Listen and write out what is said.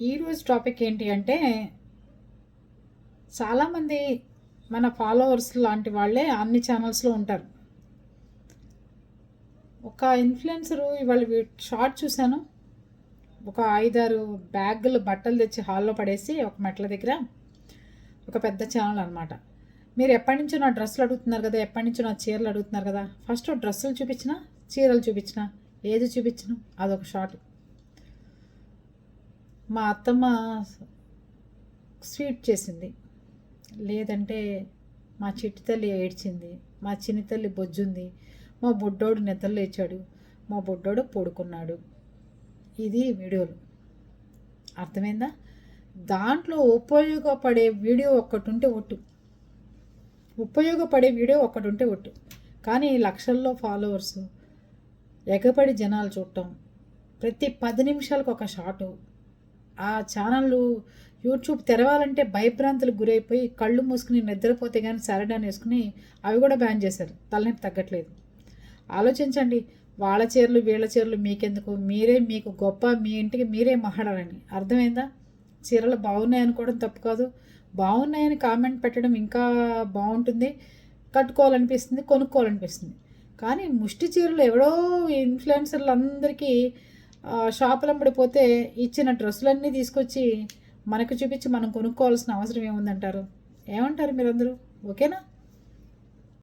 ఈరోజు టాపిక్ ఏంటి అంటే, చాలామంది మన ఫాలోవర్స్ లాంటి వాళ్ళే అన్ని ఛానల్స్లో ఉంటారు. ఒక ఇన్ఫ్లుయెన్సరు ఇవాళ షార్ట్ చూశాను. ఒక 5-6 బ్యాగులు బట్టలు తెచ్చి హాల్లో పడేసి ఒక మెట్ల దగ్గర, ఒక పెద్ద ఛానల్ అనమాట. మీరు ఎప్పటి నుంచో నా డ్రెస్సులు అడుగుతున్నారు కదా, ఎప్పటి నుంచో నా చీరలు అడుగుతున్నారు కదా. ఫస్ట్ డ్రెస్సులు చూపించిన, చీరలు చూపించిన, ఏది చూపించను అదొక షార్ట్. మా అత్తమ్మ స్వీట్ చేసింది, లేదంటే మా చిట్టి తల్లి ఏడ్చింది, మా చిన్ని తల్లి బొజ్జుంది, మా బుడ్డోడు నిద్ర లేచాడు, మా బుడ్డోడు పడుకున్నాడు. ఇది వీడియోలు. అర్థమైందా? దాంట్లో ఉపయోగపడే వీడియో ఒక్కటి ఉంటే ఒట్టు, కానీ లక్షల్లో ఫాలోవర్స్, ఎగపడి జనాలు చూడటం, ప్రతి 10 నిమిషాలకు ఒక షాటు. ఆ ఛానళ్ళు యూట్యూబ్ తెరవాలంటే భయభ్రాంతులకు గురైపోయి కళ్ళు మూసుకుని నిద్రపోతే కానీ సారడాన్ వేసుకుని అవి కూడా బ్యాన్ చేశారు. తలనొప్పి తగ్గట్లేదు. ఆలోచించండి. వాళ్ళ చీరలు వీళ్ళ చీరలు మీకెందుకు? మీరే మీకు గొప్ప, మీ ఇంటికి మీరే మహాడాలని. అర్థమైందా? చీరలు బాగున్నాయి అనుకోవడం తప్పు కాదు, బాగున్నాయని కామెంట్ పెట్టడం ఇంకా బాగుంటుంది, కట్టుకోవాలనిపిస్తుంది, కొనుక్కోవాలనిపిస్తుంది. కానీ ముష్టి చీరలు ఎవడో ఇన్ఫ్లుయెన్సర్లు అందరికీ షాపులంబడిపోతే ఇచ్చిన డ్రెస్సులన్నీ తీసుకొచ్చి మనకు చూపించి మనం కొనుక్కోవాల్సిన అవసరం ఏముందంటారు? ఏమంటారు మీరందరూ? ఓకేనా?